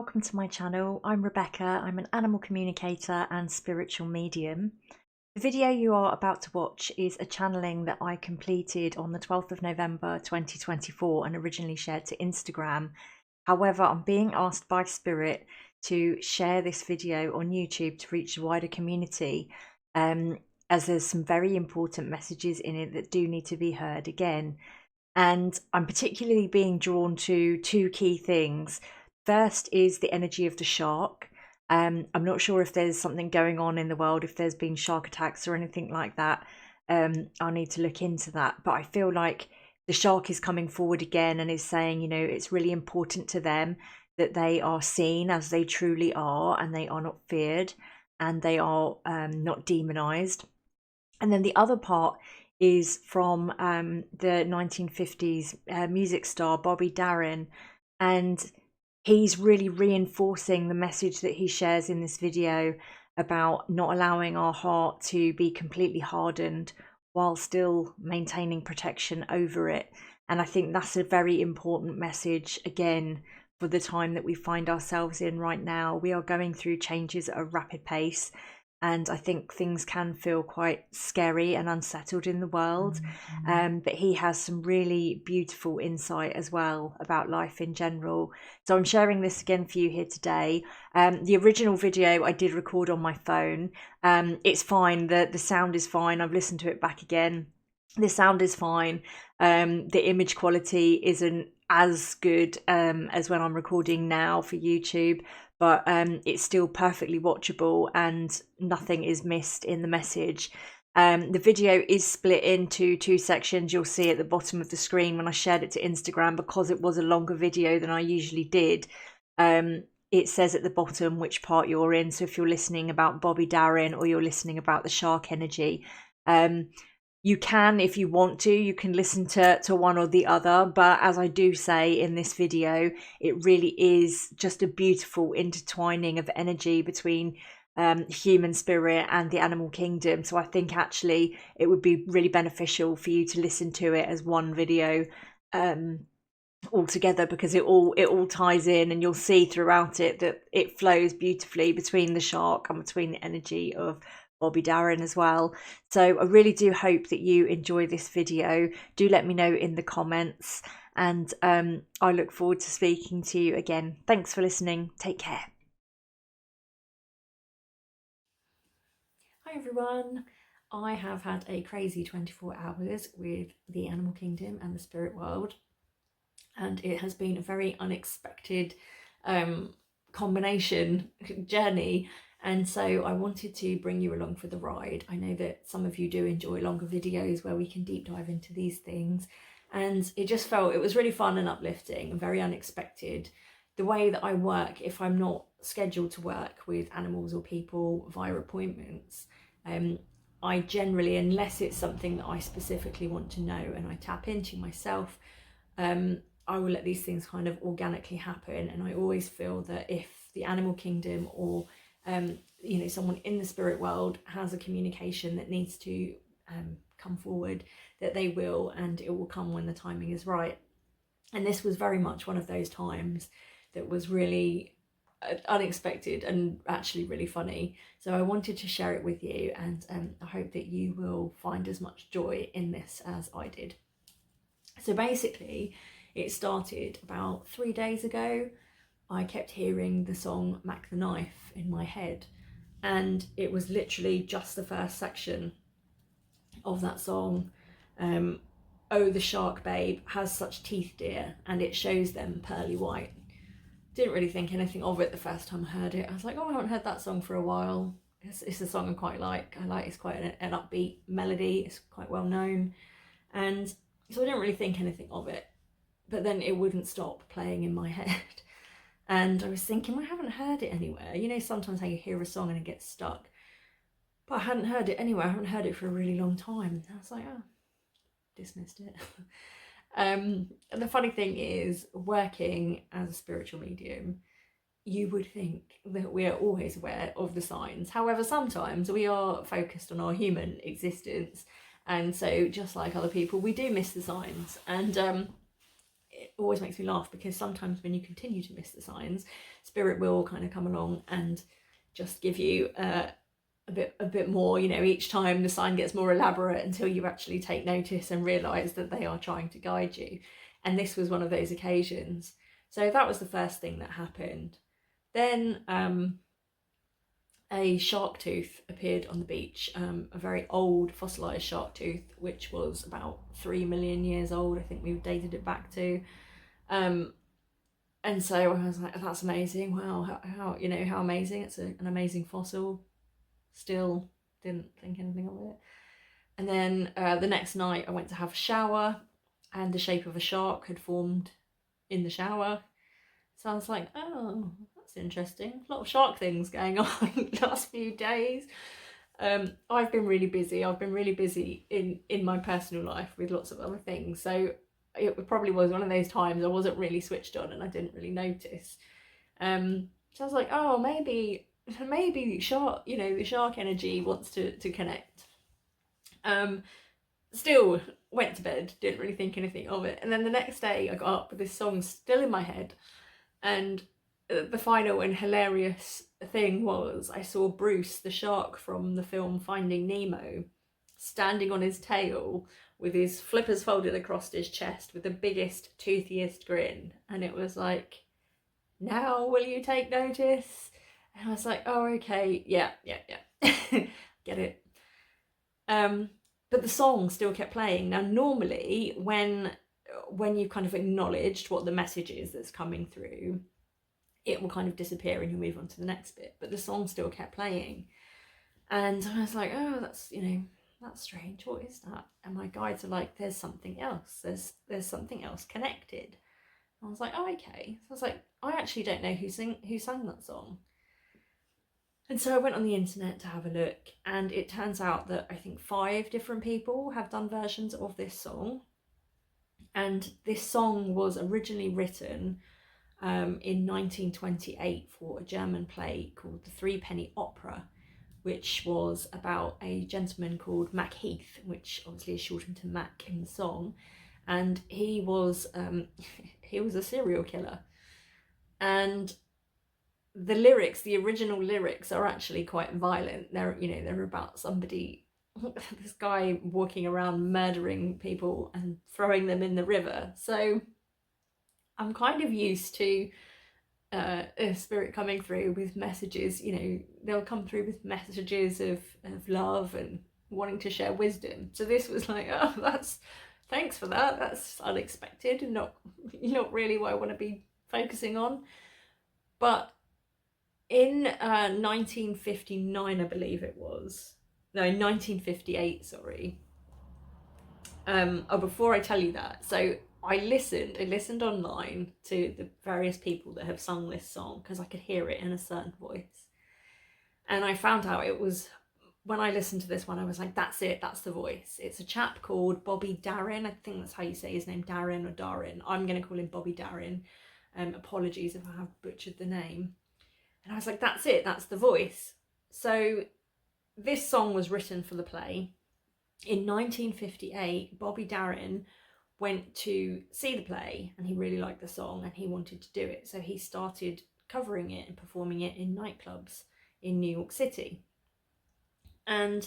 welcome to my channel. I'm Rebecca. I'm an animal communicator and spiritual medium. The video you are about to watch is a channeling that I completed on the 12th of November 2024 and originally shared to Instagram. However, I'm being asked by Spirit to share this video on YouTube to reach a wider community, as there's some very important messages in it that do need to be heard again. And I'm particularly being drawn to two key things. First is the energy of the shark. I'm not sure if there's something going on in the world, if there's been shark attacks or anything like that. I'll need to look into that. But I feel like the shark is coming forward again and is saying, you know, it's really important to them that they are seen as they truly are and they are not feared and they are not demonized. And then the other part is from the 1950s music star Bobby Darin, and he's really reinforcing the message that he shares in this video about not allowing our heart to be completely hardened while still maintaining protection over it. And I think that's a very important message again for the time that we find ourselves in right now. We are going through changes at a rapid pace, and I think things can feel quite scary and unsettled in the world. But he has some really beautiful insight as well about life in general. So I'm sharing this again for you here today. The original video I did record on my phone. It's fine, the sound is fine. I've listened to it back again. The sound is fine. The image quality isn't as good as when I'm recording now for YouTube, but it's still perfectly watchable and nothing is missed in the message. The video is split into two sections. You'll see at the bottom of the screen when I shared it to Instagram, because it was a longer video than I usually did. It says at the bottom which part you're in. So if you're listening about Bobby Darin or you're listening about the shark energy, you can, if you want to, you can listen to one or the other. But as I do say in this video, it really is just a beautiful intertwining of energy between human spirit and the animal kingdom. So I think actually it would be really beneficial for you to listen to it as one video altogether, because it all ties in, and you'll see throughout it that it flows beautifully between the shark and between the energy of Bobby Darin as well. So I really do hope that you enjoy this video. Do let me know in the comments, and I look forward to speaking to you again. Thanks for listening. Take care. Hi everyone. I have had a crazy 24 hours with the animal kingdom and the spirit world, and it has been a very unexpected combination journey. And so I wanted to bring you along for the ride. I know that some of you do enjoy longer videos where we can deep dive into these things. And it just felt, it was really fun and uplifting and very unexpected. The way that I work, if I'm not scheduled to work with animals or people via appointments, I generally, unless it's something that I specifically want to know and I tap into myself, I will let these things kind of organically happen. And I always feel that if the animal kingdom or you know, someone in the spirit world has a communication that needs to come forward, that they will, and it will come when the timing is right. And this was very much one of those times that was really unexpected and actually really funny. So I wanted to share it with you, and I hope that you will find as much joy in this as I did. So basically, it started about 3 days ago. I kept hearing the song Mac the Knife in my head, and it was literally just the first section of that song. Oh, the shark babe has such teeth, dear, and it shows them pearly white. Didn't really think anything of it the first time I heard it. I was like, oh, I haven't heard that song for a while. It's a song I quite like. It's quite an upbeat melody. It's quite well known. And so I didn't really think anything of it. But then it wouldn't stop playing in my head. And I was thinking, I haven't heard it anywhere. You know, sometimes how you hear a song and it gets stuck. But I hadn't heard it anywhere. I haven't heard it for a really long time. I was like, oh, dismissed it. And the funny thing is, working as a spiritual medium, you would think that we are always aware of the signs. However, sometimes we are focused on our human existence. And so just like other people, we do miss the signs. And it always makes me laugh, because sometimes when you continue to miss the signs, spirit will kind of come along and just give you a bit more, you know, each time the sign gets more elaborate until you actually take notice and realize that they are trying to guide you. And this was one of those occasions. So that was the first thing that happened. Then a shark tooth appeared on the beach, a very old fossilized shark tooth, which was about 3 million years old. I think we've dated it back to. And so I was like, that's amazing. Wow, how you know, how amazing. It's an amazing fossil. Still didn't think anything of it. And then the next night I went to have a shower, and the shape of a shark had formed in the shower. So I was like, oh, that's interesting. A lot of shark things going on last few days. I've been really busy. I've been really busy in my personal life with lots of other things. So it probably was one of those times I wasn't really switched on and I didn't really notice. So I was like, oh, maybe shark, you know, the shark energy wants to connect. Still went to bed, didn't really think anything of it. And then the next day I got up with this song still in my head. And the final and hilarious thing was I saw Bruce, the shark from the film Finding Nemo, standing on his tail with his flippers folded across his chest with the biggest, toothiest grin. And it was like, now will you take notice? And I was like, oh, okay, yeah. Get it. But the song still kept playing. Now, normally, when you've kind of acknowledged what the message is that's coming through, it will kind of disappear and you'll move on to the next bit. But the song still kept playing. And I was like, oh, that's, you know, that's strange. What is that? And my guides are like, there's something else. There's something else connected. And I was like, oh, okay. So I was like, I actually don't know who sang that song. And so I went on the internet to have a look, and it turns out that I think 5 different people have done versions of this song. And this song was originally written in 1928 for a German play called The Threepenny Opera, which was about a gentleman called Mac Heath, which obviously is shortened to Mac in the song. And he was a serial killer. And the lyrics, the original lyrics, are actually quite violent. They're about somebody, this guy walking around murdering people and throwing them in the river. So I'm kind of used to a spirit coming through with messages. You know, they'll come through with messages of love and wanting to share wisdom. So this was like, oh, thanks for that. That's unexpected and not really what I want to be focusing on. But in 1959, I believe it was. No, 1958, sorry. Before I tell you that, so I listened online to the various people that have sung this song because I could hear it in a certain voice. And I found out it was, when I listened to this one, I was like, that's it, that's the voice. It's a chap called Bobby Darin. I think that's how you say his name, Darin or Darin. I'm going to call him Bobby Darin. Apologies if I have butchered the name. And I was like, that's it, that's the voice. So this song was written for the play. In 1958, Bobby Darin went to see the play and he really liked the song and he wanted to do it. So he started covering it and performing it in nightclubs in New York City. And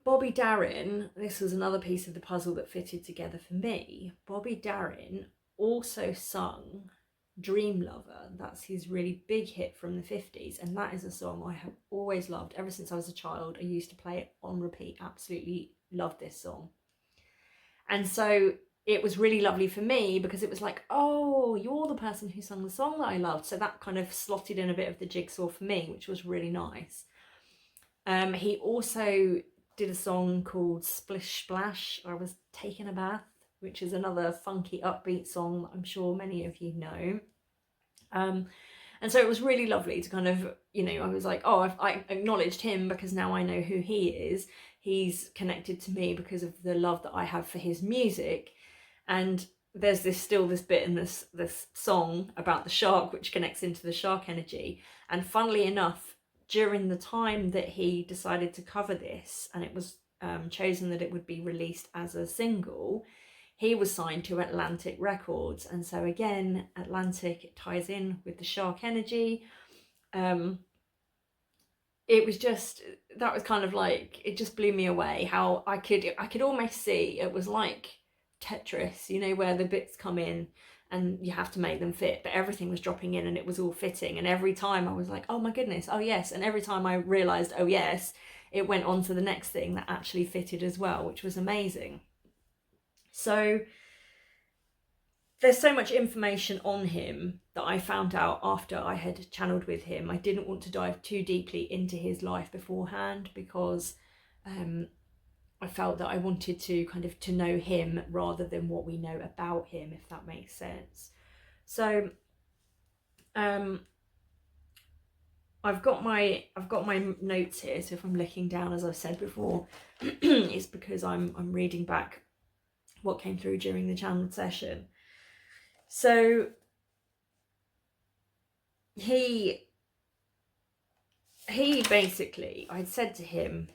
Bobby Darin, this was another piece of the puzzle that fitted together for me. Bobby Darin also sung Dream Lover. That's his really big hit from the 50s, and that is a song I have always loved. Ever since I was a child, I used to play it on repeat. Absolutely loved this song. And so it was really lovely for me because it was like, oh, you're the person who sung the song that I loved. So that kind of slotted in a bit of the jigsaw for me, which was really nice. He also did a song called Splish Splash, I Was Taking a Bath, which is another funky upbeat song that I'm sure many of you know. And so it was really lovely to kind of, you know, I was like, oh, I acknowledged him because now I know who he is. He's connected to me because of the love that I have for his music. And there's this bit in this song about the shark, which connects into the shark energy. And funnily enough, during the time that he decided to cover this, and it was chosen that it would be released as a single, he was signed to Atlantic Records. And so again, Atlantic, it ties in with the shark energy. It was just, that was kind of like, it just blew me away how I could almost see it was like Tetris, you know, where the bits come in and you have to make them fit, but everything was dropping in and it was all fitting. And every time I was like, oh my goodness, oh yes. And every time I realized, oh yes, it went on to the next thing that actually fitted as well, which was amazing. So there's so much information on him that I found out after I had channeled with him. I didn't want to dive too deeply into his life beforehand because I felt that I wanted to kind of to know him rather than what we know about him, if that makes sense. So I've got my notes here. So if I'm looking down, as I've said before, it's because I'm reading back what came through during the channeled session. So he basically, I'd said to him,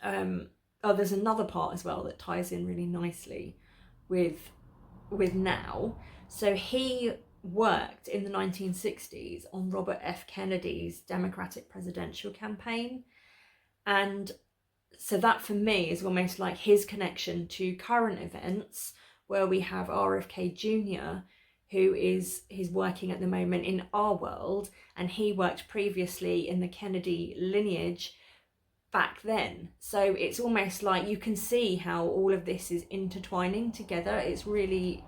there's another part as well that ties in really nicely with now. So he worked in the 1960s on Robert F. Kennedy's Democratic presidential campaign. And so that for me is almost like his connection to current events, where we have RFK Jr., who is working at the moment in our world, and he worked previously in the Kennedy lineage back then. So it's almost like you can see how all of this is intertwining together. It's really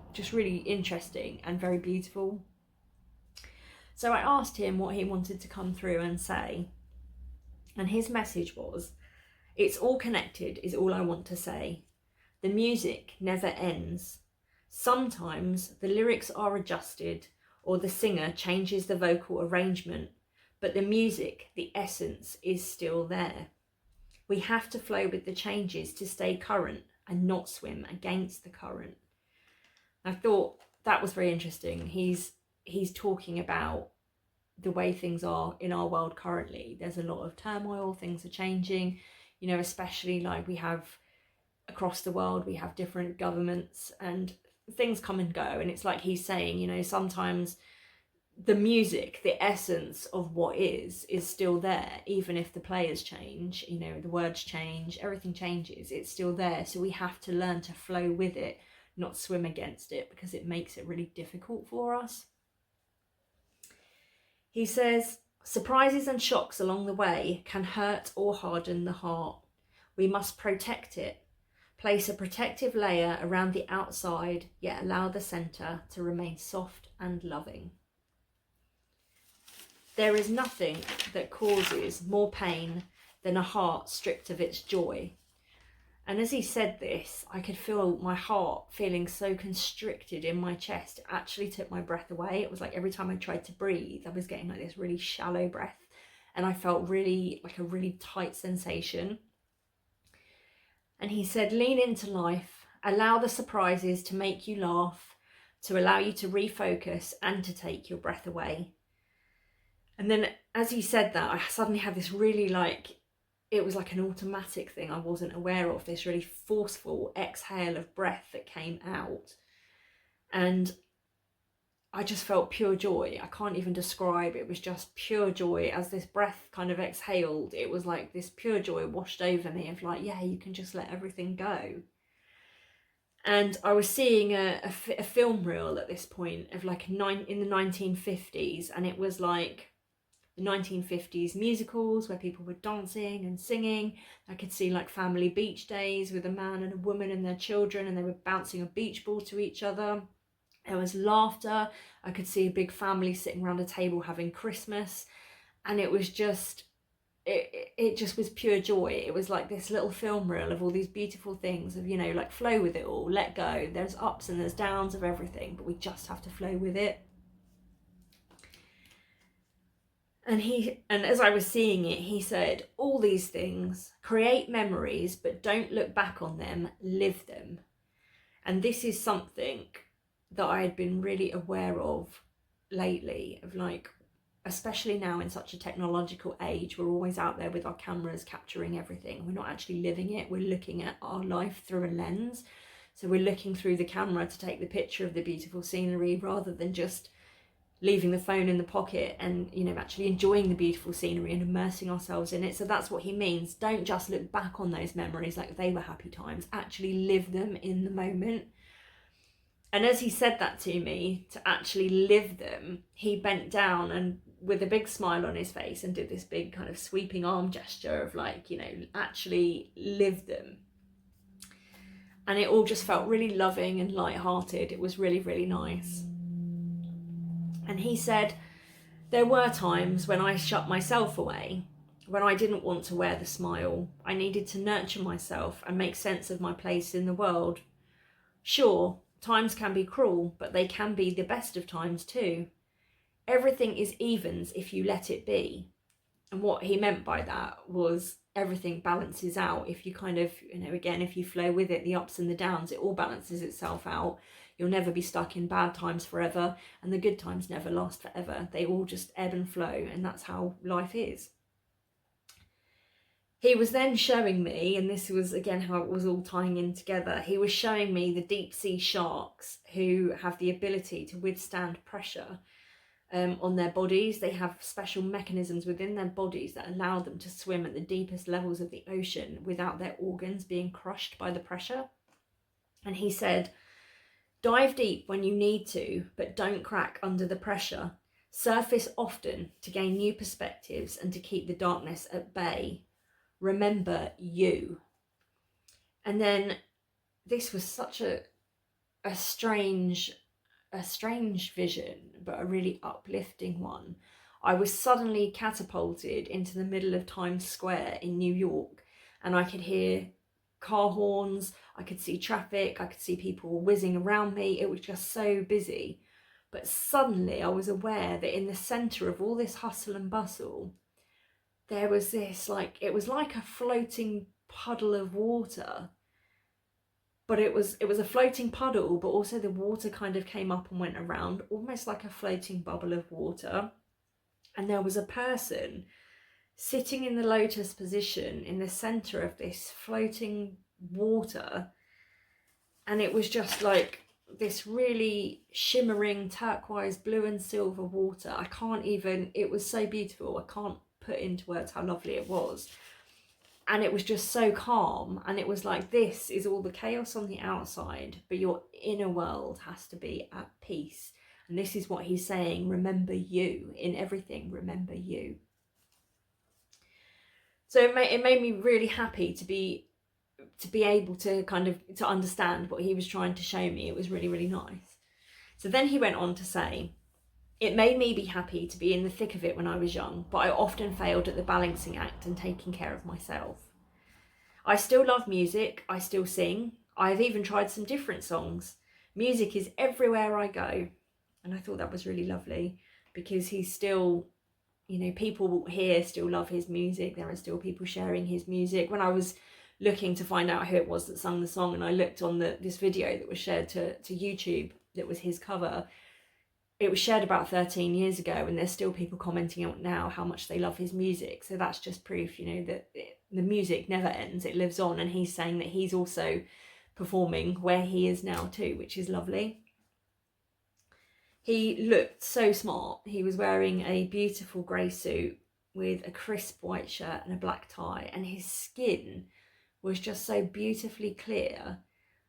interesting and very beautiful. So I asked him what he wanted to come through and say, and his message was, "It's all connected is all I want to say. The music never ends. Sometimes the lyrics are adjusted or the singer changes the vocal arrangement, but the music, the essence, is still there. We have to flow with the changes to stay current and not swim against the current." I thought that was very interesting. He's talking about the way things are in our world currently. There's a lot of turmoil, things are changing, you know, especially like we have across the world, we have different governments and things come and go. And it's like he's saying, you know, sometimes the music, the essence of what is still there, even if the players change, you know, the words change, everything changes, it's still there. So we have to learn to flow with it, not swim against it, because it makes it really difficult for us. He says, surprises and shocks along the way can hurt or harden the heart. We must protect it. Place a protective layer around the outside, yet allow the centre to remain soft and loving. There is nothing that causes more pain than a heart stripped of its joy. And as he said this, I could feel my heart feeling so constricted in my chest. It actually took my breath away. It was like every time I tried to breathe, I was getting like this really shallow breath. And I felt really like a really tight sensation. And he said, lean into life, allow the surprises to make you laugh, to allow you to refocus and to take your breath away. And then as he said that, I suddenly had this really it was like an automatic thing I wasn't aware of, this really forceful exhale of breath that came out. And I just felt pure joy. I can't even describe. It was just pure joy. As this breath kind of exhaled, it was like this pure joy washed over me of like, yeah, you can just let everything go. And I was seeing a film reel at this point of like in the 1950s, and it was like the 1950s musicals where people were dancing and singing. I could see like family beach days with a man and a woman and their children, and they were bouncing a beach ball to each other. There was laughter. I could see a big family sitting around a table having Christmas, and it was just, it just was pure joy. It was like this little film reel of all these beautiful things of, you know, like flow with it all, let go. There's ups and there's downs of everything, but we just have to flow with it. And as I was seeing it, he said, all these things, create memories, but don't look back on them, live them. And this is something that I had been really aware of lately, of like, especially now in such a technological age, we're always out there with our cameras capturing everything. We're not actually living it. We're looking at our life through a lens. So we're looking through the camera to take the picture of the beautiful scenery rather than just leaving the phone in the pocket and, you know, actually enjoying the beautiful scenery and immersing ourselves in it. So that's what he means. Don't just look back on those memories like they were happy times. Actually live them in the moment. And as he said that to me, to actually live them, he bent down and with a big smile on his face and did this big kind of sweeping arm gesture of like, you know, actually live them. And it all just felt really loving and light-hearted. It was really, really nice. And he said, there were times when I shut myself away, when I didn't want to wear the smile. I needed to nurture myself and make sense of my place in the world. Sure, times can be cruel, but they can be the best of times too. Everything is evens if you let it be. And what he meant by that was everything balances out. If you kind of, you know, again, if you flow with it, the ups and the downs, it all balances itself out. You'll never be stuck in bad times forever, and the good times never last forever. They all just ebb and flow, and that's how life is. He was then showing me, and this was again how it was all tying in together, he was showing me the deep sea sharks who have the ability to withstand pressure on their bodies. They have special mechanisms within their bodies that allow them to swim at the deepest levels of the ocean without their organs being crushed by the pressure. And he said, dive deep when you need to, but don't crack under the pressure. Surface often to gain new perspectives and to keep the darkness at bay. Remember you. And then this was such a strange vision, but a really uplifting one. I was suddenly catapulted into the middle of Times Square in New York, and I could hear car horns, I could see traffic, I could see people whizzing around me. It was just so busy. But suddenly I was aware that in the centre of all this hustle and bustle, there was this, like, it was like a floating puddle of water. But it was a floating puddle, but also the water kind of came up and went around, almost like a floating bubble of water. And there was a person sitting in the lotus position in the centre of this floating water. And it was just like this really shimmering turquoise blue and silver water. I can't even, it was so beautiful. I can't put into words how lovely it was. And it was just so calm, and it was like, this is all the chaos on the outside, but your inner world has to be at peace. And this is what he's saying, remember you. In everything, remember you. So it made me really happy to be able to kind of, to understand what he was trying to show me. It was really, really nice. So then he went on to say, it made me be happy to be in the thick of it when I was young, but I often failed at the balancing act and taking care of myself. I still love music, I still sing, I have even tried some different songs. Music is everywhere I go. And I thought that was really lovely, because he's still, you know, people here still love his music, there are still people sharing his music. When I was looking to find out who it was that sung the song, and I looked on this video that was shared to YouTube that was his cover, it was shared about 13 years ago, and there's still people commenting out now how much they love his music. So that's just proof, you know, that the music never ends, it lives on. And he's saying that he's also performing where he is now too, which is lovely. He looked so smart. He was wearing a beautiful grey suit with a crisp white shirt and a black tie, and his skin was just so beautifully clear.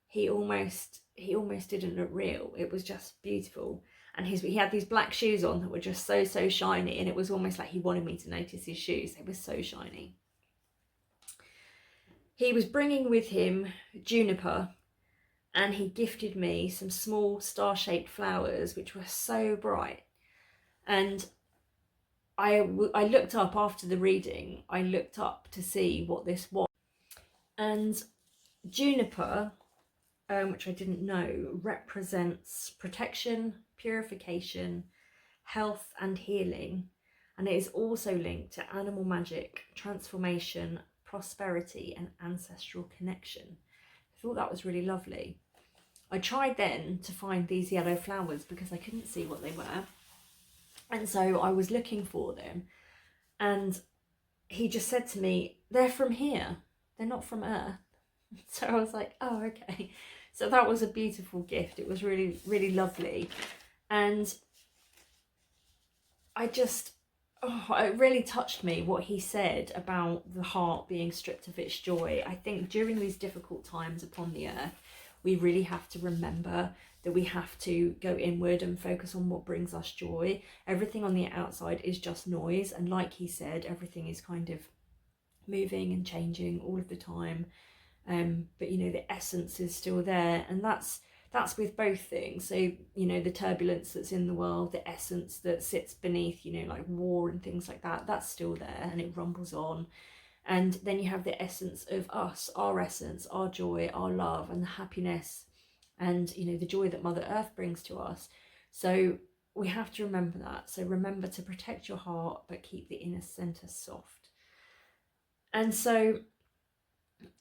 He almost didn't look real. It was just beautiful. And he had these black shoes on that were just so shiny, and it was almost like he wanted me to notice his shoes. They were so shiny. He was bringing with him juniper, and he gifted me some small star-shaped flowers which were so bright. And I looked up after the reading, I looked up to see what this was. And juniper, which I didn't know, represents protection, purification, health and healing, and it is also linked to animal magic, transformation, prosperity and ancestral connection. I thought that was really lovely. I tried then to find these yellow flowers because I couldn't see what they were, and so I was looking for them, and he just said to me, they're from here, they're not from Earth. So I was like, oh, okay. So that was a beautiful gift. It was really, really lovely. And it really touched me what he said about the heart being stripped of its joy. I think during these difficult times upon the earth, we really have to remember that we have to go inward and focus on what brings us joy. Everything on the outside is just noise. And like he said, everything is kind of moving and changing all of the time. But the essence is still there. And that's with both things. So, the turbulence that's in the world, the essence that sits beneath, like war and things like that, that's still there and it rumbles on. And then you have the essence of us, our essence, our joy, our love, and the happiness and, the joy that Mother Earth brings to us. So we have to remember that. So remember to protect your heart, but keep the inner center soft. And so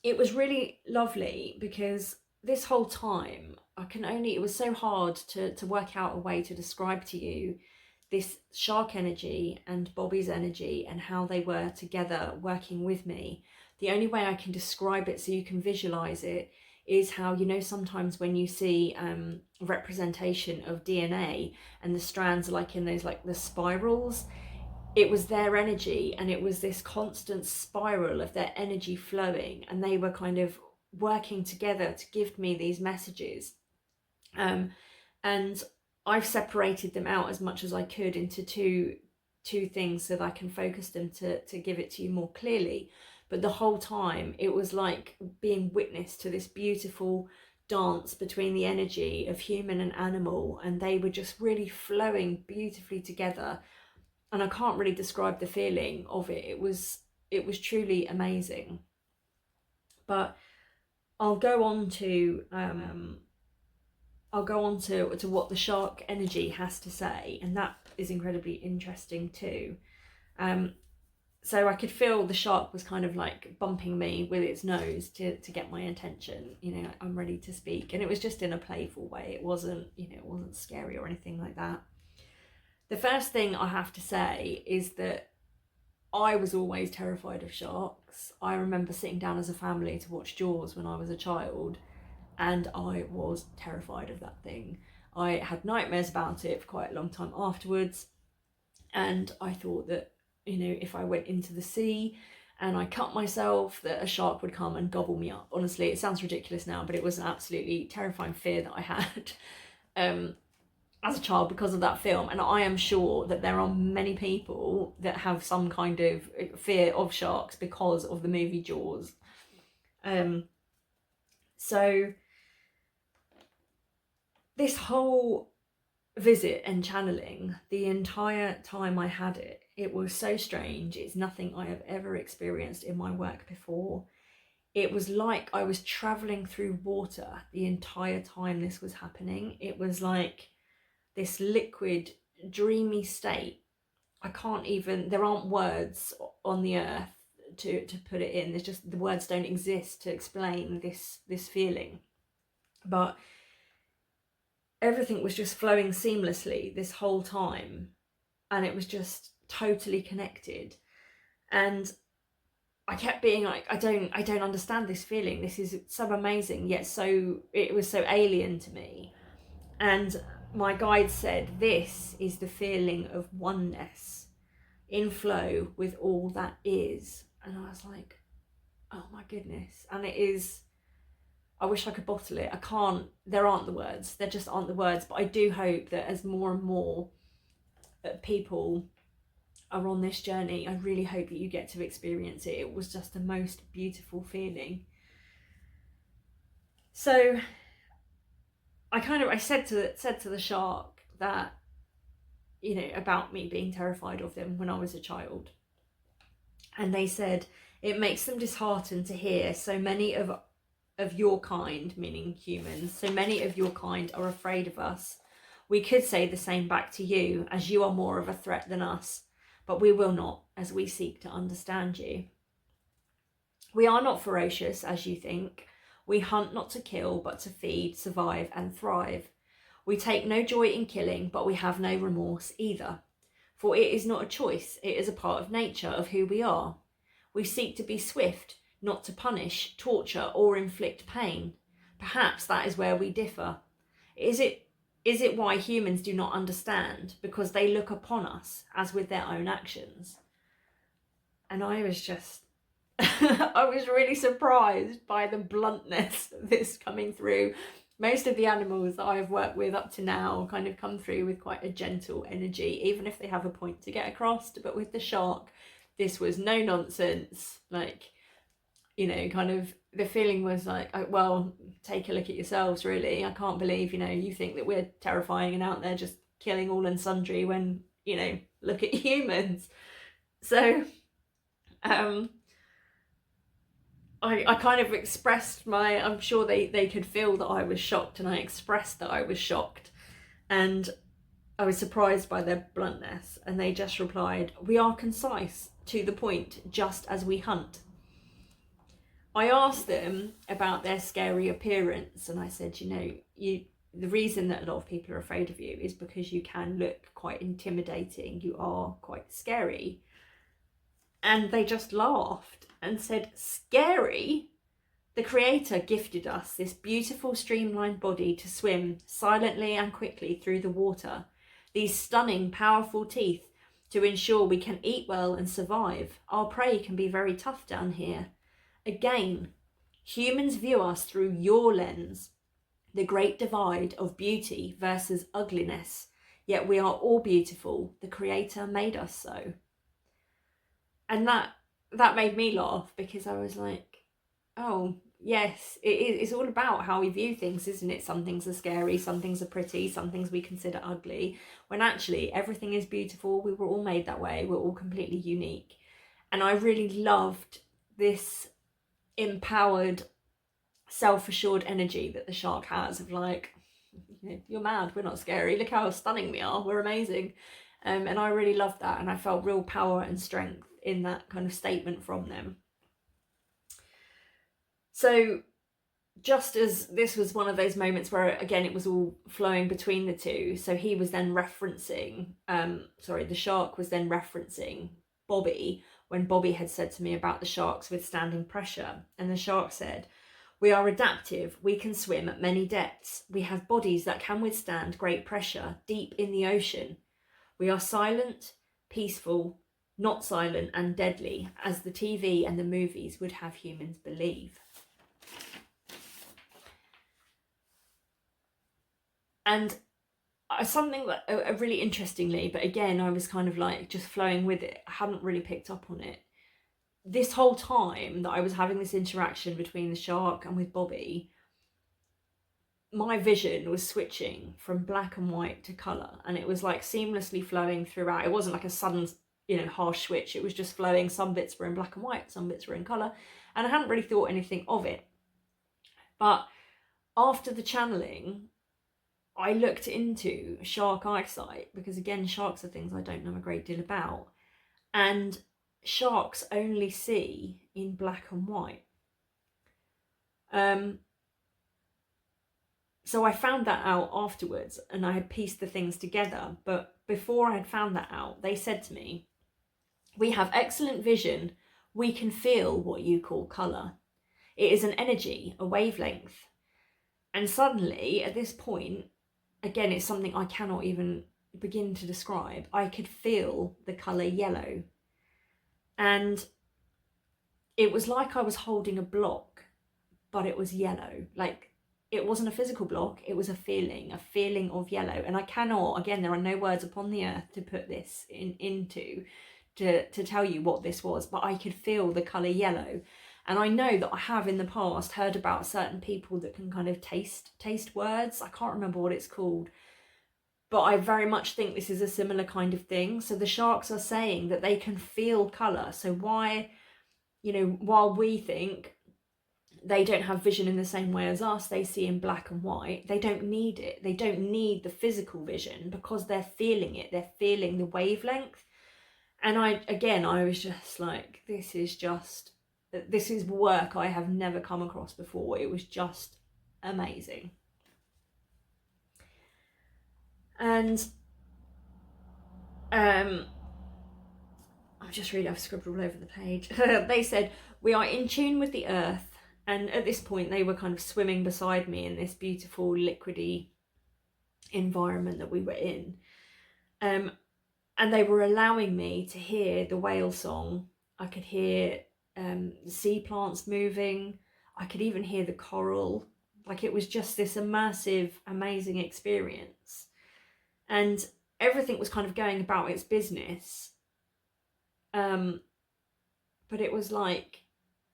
it was really lovely because this whole time, it was so hard to work out a way to describe to you this shark energy and Bobby's energy and how they were together working with me. The only way I can describe it so you can visualize it is how, sometimes when you see representation of DNA and the strands are like in those, like the spirals, it was their energy, and it was this constant spiral of their energy flowing, and they were kind of working together to give me these messages. And I've separated them out as much as I could into two things so that I can focus them to give it to you more clearly. But the whole time it was like being witness to this beautiful dance between the energy of human and animal, and they were just really flowing beautifully together. And I can't really describe the feeling of it. It was truly amazing. But I'll go on to what the shark energy has to say, and that is incredibly interesting too. So I could feel the shark was kind of like bumping me with its nose to get my attention. I'm ready to speak, and it was just in a playful way. It wasn't scary or anything like that. The first thing I have to say is that I was always terrified of sharks. I remember sitting down as a family to watch Jaws when I was a child, and I was terrified of that thing. I had nightmares about it for quite a long time afterwards, and I thought that, if I went into the sea and I cut myself, that a shark would come and gobble me up. Honestly, it sounds ridiculous now, but it was an absolutely terrifying fear that I had as a child because of that film. And I am sure that there are many people that have some kind of fear of sharks because of the movie Jaws. So this whole visit and channeling, the entire time I had it, it was so strange. It's nothing I have ever experienced in my work before. It was like I was traveling through water the entire time this was happening. It was like this liquid, dreamy state. There aren't words on the earth to put it in. There's just, the words don't exist to explain this feeling. But everything was just flowing seamlessly this whole time, and it was just totally connected. And I kept being like, I don't understand this feeling. This is so amazing, yet it was so alien to me. And my guide said, this is the feeling of oneness in flow with all that is. And I was like, oh my goodness. And it is, I wish I could bottle it. I can't, there aren't the words. There just aren't the words. But I do hope that as more and more people are on this journey, I really hope that you get to experience it. It was just the most beautiful feeling. So I said to the shark that, about me being terrified of them when I was a child. And they said, it makes them disheartened to hear so many of your kind, meaning humans, so many of your kind are afraid of us. We could say the same back to you, as you are more of a threat than us, but we will not, as we seek to understand you. We are not ferocious, as you think. We hunt not to kill, but to feed, survive, and thrive. We take no joy in killing, but we have no remorse either. For it is not a choice, it is a part of nature, of who we are. We seek to be swift, not to punish, torture, or inflict pain. Perhaps that is where we differ. Is it why humans do not understand? Because they look upon us as with their own actions. And I was just, I was really surprised by the bluntness of this coming through. Most of the animals that I've worked with up to now kind of come through with quite a gentle energy, even if they have a point to get across. But with the shark, this was no nonsense. Like, you know, kind of the feeling was like, well, take a look at yourselves, really. I can't believe, you know, you think that we're terrifying and out there just killing all and sundry when, you know, look at humans. So I kind of expressed my, I'm sure they could feel that I was shocked, and I expressed that I was shocked, and I was surprised by their bluntness, and they just replied, "We are concise, to the point, just as we hunt." I asked them about their scary appearance, and I said, you know, the reason that a lot of people are afraid of you is because you can look quite intimidating. You are quite scary. And they just laughed and said, "Scary? The Creator gifted us this beautiful streamlined body to swim silently and quickly through the water, these stunning, powerful teeth to ensure we can eat well and survive. Our prey can be very tough down here. Again, humans view us through your lens, the great divide of beauty versus ugliness, yet we are all beautiful. The Creator made us so." And that made me laugh, because I was like, oh yes, it's all about how we view things, isn't it? Some things are scary, some things are pretty, some things we consider ugly, when actually everything is beautiful. We were all made that way. We're all completely unique. And I really loved this empowered, self-assured energy that the shark has, of like, you're mad, we're not scary, look how stunning we are, we're amazing. And I really loved that, and I felt real power and strength in that kind of statement from them. So just as this was one of those moments where, again, it was all flowing between the two, so he was then referencing, the shark was then referencing Bobby, when Bobby had said to me about the sharks withstanding pressure. And the shark said, "We are adaptive, we can swim at many depths, we have bodies that can withstand great pressure deep in the ocean. We are silent, peaceful, not silent and deadly, as the TV and the movies would have humans believe." And something that really interestingly, but again, I was kind of like just flowing with it, I hadn't really picked up on it. This whole time that I was having this interaction between the shark and with Bobby, my vision was switching from black and white to colour, and it was like seamlessly flowing throughout. It wasn't like a sudden, harsh switch. It was just flowing. Some bits were in black and white, some bits were in colour, and I hadn't really thought anything of it. But after the channeling, I looked into shark eyesight, because again, sharks are things I don't know a great deal about, and sharks only see in black and white. So I found that out afterwards, and I had pieced the things together. But before I had found that out, they said to me, "We have excellent vision. We can feel what you call colour. It is an energy, a wavelength." And suddenly, at this point, again, it's something I cannot even begin to describe, I could feel the colour yellow. And it was like I was holding a block, but it was yellow. Like, it wasn't a physical block, it was a feeling of yellow. And I cannot, again, there are no words upon the earth to put this into to tell you what this was, but I could feel the colour yellow. And I know that I have in the past heard about certain people that can kind of taste words. I can't remember what it's called, but I very much think this is a similar kind of thing. So the sharks are saying that they can feel colour. So why, while we think they don't have vision in the same way as us, they see in black and white, they don't need it. They don't need the physical vision, because they're feeling it. They're feeling the wavelength. And I was just like, this is work I have never come across before. It was just amazing. And I'm just reading, I've scribbled all over the page. They said, "We are in tune with the earth And at this point, they were kind of swimming beside me in this beautiful liquidy environment that we were in. And they were allowing me to hear the whale song. I could hear the sea plants moving. I could even hear the coral. Like, it was just this immersive, amazing experience. And everything was kind of going about its business. But it was like,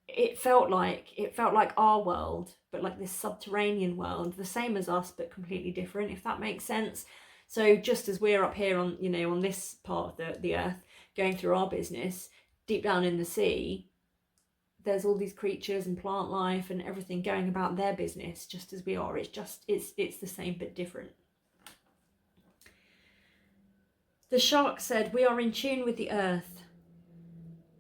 it felt like our world, but like this subterranean world, the same as us, but completely different, if that makes sense. So just as we're up here on, on this part of the earth, going through our business, deep down in the sea, there's all these creatures and plant life and everything going about their business, just as we are. It's the same but different. The shark said, "We are in tune with the earth.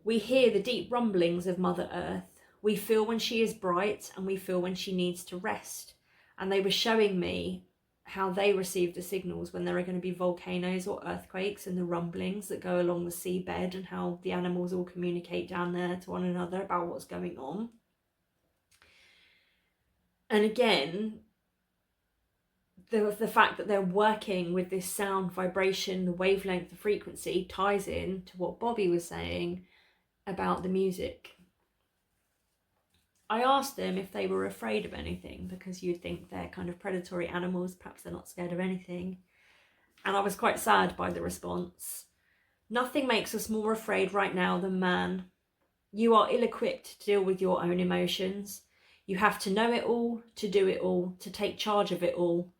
We hear the deep rumblings of Mother Earth. We feel when she is bright and we feel when she needs to rest." And they were showing me how they receive the signals when there are going to be volcanoes or earthquakes, and the rumblings that go along the seabed, and how the animals all communicate down there to one another about what's going on. And again, the fact that they're working with this sound vibration, the wavelength, the frequency, ties in to what Bobby was saying about the music. I asked them if they were afraid of anything, because you'd think they're kind of predatory animals, perhaps they're not scared of anything. And I was quite sad by the response. "Nothing makes us more afraid right now than man. You are ill-equipped to deal with your own emotions. You have to know it all, to do it all, to take charge of it all.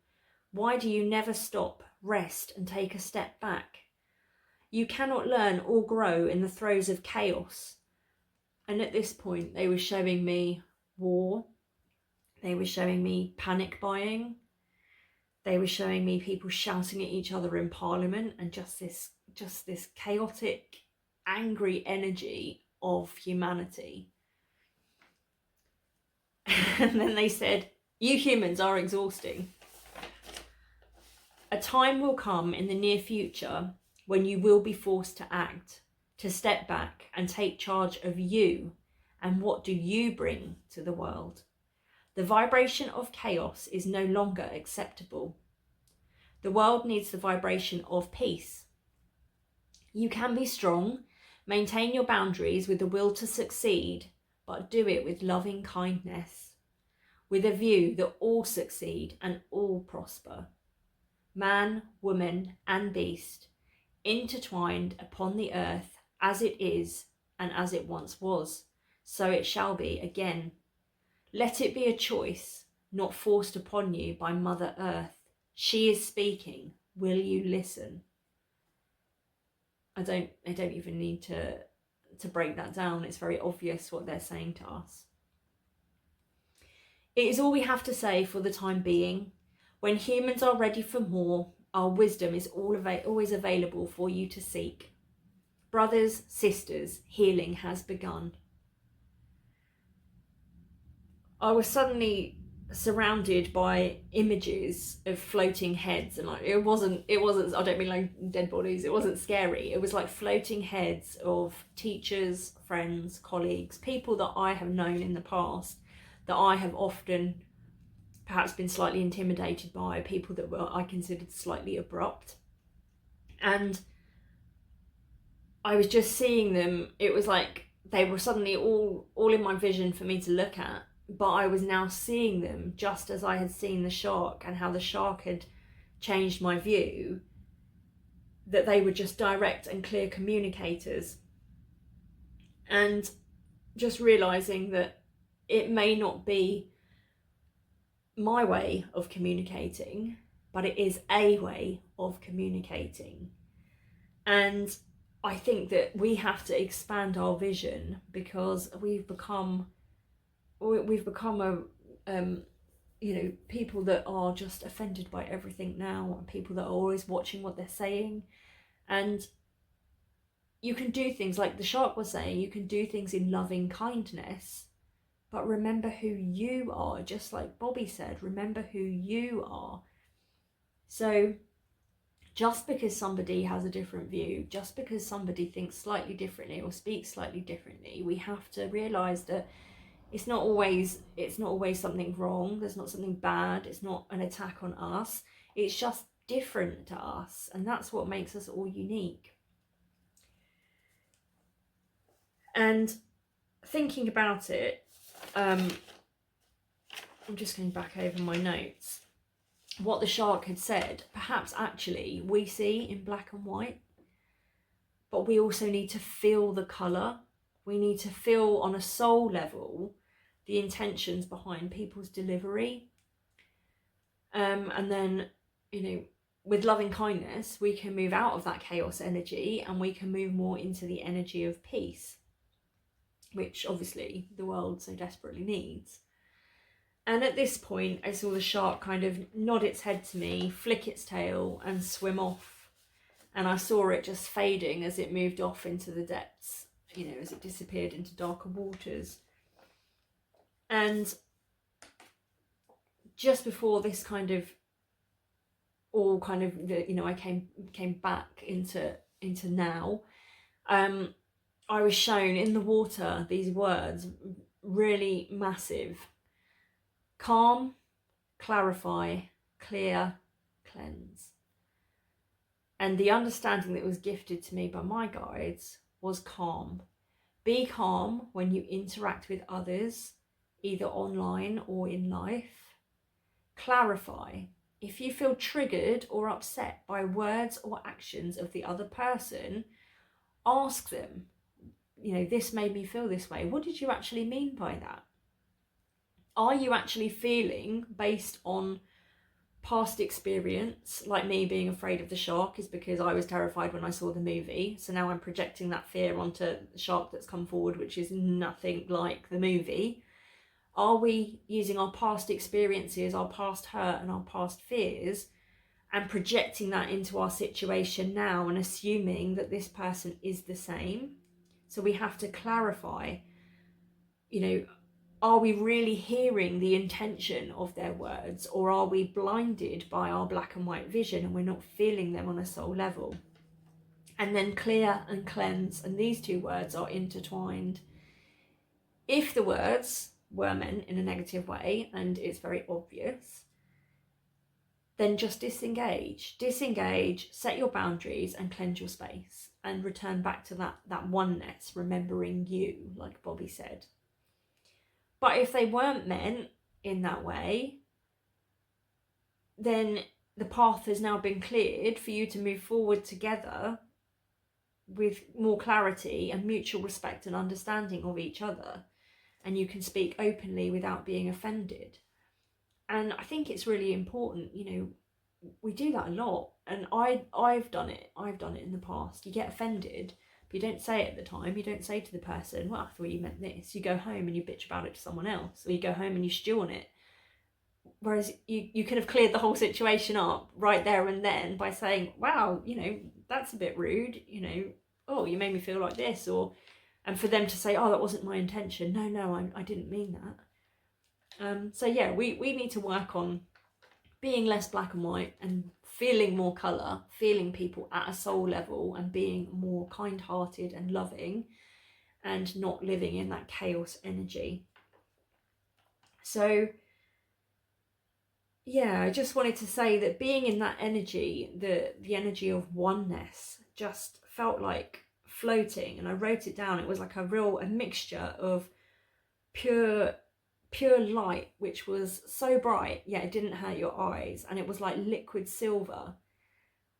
Why do you never stop, rest, and take a step back? You cannot learn or grow in the throes of chaos." And at this point, they were showing me war. They were showing me panic buying. They were showing me people shouting at each other in Parliament, and just this chaotic, angry energy of humanity. And then they said, "You humans are exhausting. A time will come in the near future when you will be forced to act, to step back and take charge of you and what do you bring to the world. The vibration of chaos is no longer acceptable. The world needs the vibration of peace. You can be strong, maintain your boundaries with the will to succeed, but do it with loving kindness, with a view that all succeed and all prosper. Man, woman, and beast, intertwined upon the earth as it is and as it once was, so it shall be again. Let it be a choice, not forced upon you by Mother Earth. She is speaking. Will you listen?" I don't even need to break that down. It's very obvious what they're saying to us. It is all we have to say for the time being. When humans are ready for more, our wisdom is always available for you to seek. Brothers, sisters, healing has begun. I was suddenly surrounded by images of floating heads, and like it wasn't I don't mean like dead bodies, it wasn't scary. It was like floating heads of teachers, friends, colleagues, people that I have known in the past, that I have often perhaps been slightly intimidated by, people that I considered slightly abrupt. And I was just seeing them. It was like they were suddenly all in my vision for me to look at, but I was now seeing them just as I had seen the shark, and how the shark had changed my view, that they were just direct and clear communicators. And just realizing that it may not be my way of communicating, but it is a way of communicating. And I think that we have to expand our vision, because we've become a people that are just offended by everything now, and people that are always watching what they're saying. And you can do things like the shark was saying, you can do things in loving kindness, but remember who you are. Just like Bobby said, remember who you are. So just because somebody has a different view, just because somebody thinks slightly differently or speaks slightly differently, we have to realise that It's not always something wrong. There's not something bad. It's not an attack on us. It's just different to us, and that's what makes us all unique. And thinking about it, I'm just going back over my notes. What the shark had said, perhaps actually we see in black and white, but we also need to feel the colour. We need to feel on a soul level the intentions behind people's delivery. And then, with loving kindness, we can move out of that chaos energy and we can move more into the energy of peace, which obviously the world so desperately needs. And at this point, I saw the shark kind of nod its head to me, flick its tail and swim off. And I saw it just fading as it moved off into the depths, as it disappeared into darker waters. And just before this kind of all kind of, I came back into now, I was shown in the water these words, really massive: calm, clarify, clear, cleanse. And the understanding that was gifted to me by my guides was calm. Be calm when you interact with others, either online or in life. Clarify. If you feel triggered or upset by words or actions of the other person, ask them, this made me feel this way. What did you actually mean by that? Are you actually feeling based on past experience, like me being afraid of the shark is because I was terrified when I saw the movie, so now I'm projecting that fear onto the shark that's come forward, which is nothing like the movie? Are we using our past experiences, our past hurt and our past fears, and projecting that into our situation now and assuming that this person is the same? So we have to clarify, are we really hearing the intention of their words, or are we blinded by our black and white vision and we're not feeling them on a soul level? And then clear and cleanse, and these two words are intertwined. If the words were meant in a negative way, and it's very obvious, then just disengage, set your boundaries and cleanse your space and return back to that oneness, remembering you, like Bobby said. But if they weren't meant in that way, then the path has now been cleared for you to move forward together with more clarity and mutual respect and understanding of each other. And you can speak openly without being offended. And I think it's really important, we do that a lot. And I've done it in the past. You get offended, but you don't say it at the time. You don't say to the person, well, I thought you meant this. You go home and you bitch about it to someone else, or you go home and you stew on it. Whereas you could have cleared the whole situation up right there and then by saying, wow, that's a bit rude, oh, you made me feel like this, and for them to say, oh, that wasn't my intention. No, I didn't mean that. So yeah, we need to work on being less black and white and feeling more colour, feeling people at a soul level and being more kind-hearted and loving and not living in that chaos energy. So yeah, I just wanted to say that being in that energy, the energy of oneness, just felt like floating. And I wrote it down. It was like a mixture of pure light, which was so bright, yet it didn't hurt your eyes. And it was like liquid silver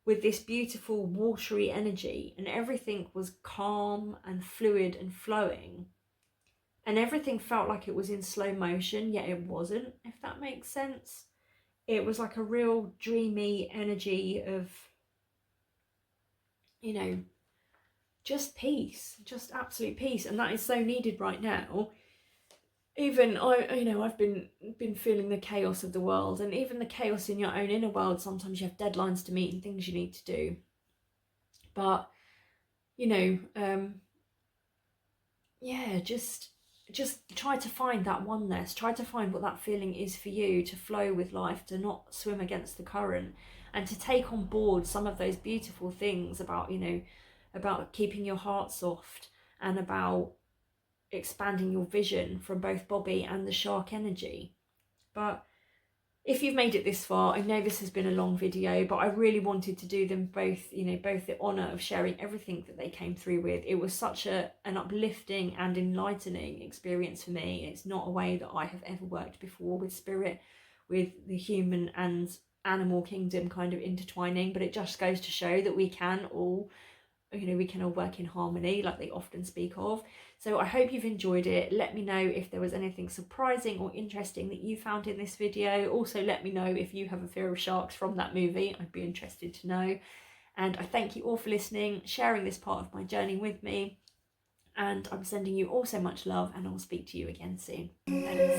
with this beautiful watery energy. And everything was calm and fluid and flowing. And everything felt like it was in slow motion, yet it wasn't, if that makes sense. It was like a real dreamy energy of, just peace, just absolute peace. And that is so needed right now. Even I've been feeling the chaos of the world, and even the chaos in your own inner world. Sometimes you have deadlines to meet and things you need to do. But, just try to find that oneness. Try to find what that feeling is for you, to flow with life, to not swim against the current, and to take on board some of those beautiful things about, about keeping your heart soft, and about expanding your vision from both Bobby and the shark energy. But if you've made it this far, I know this has been a long video, but I really wanted to do them both, both the honour of sharing everything that they came through with. It was such an uplifting and enlightening experience for me. It's not a way that I have ever worked before with spirit, with the human and animal kingdom kind of intertwining, but it just goes to show that we can all work in harmony like they often speak of. So I hope you've enjoyed it. Let me know if there was anything surprising or interesting that you found in this video. Also, let me know if you have a fear of sharks from that movie. I'd be interested to know. And I thank you all for listening, sharing this part of my journey with me. And I'm sending you all so much love, and I'll speak to you again soon. Thanks.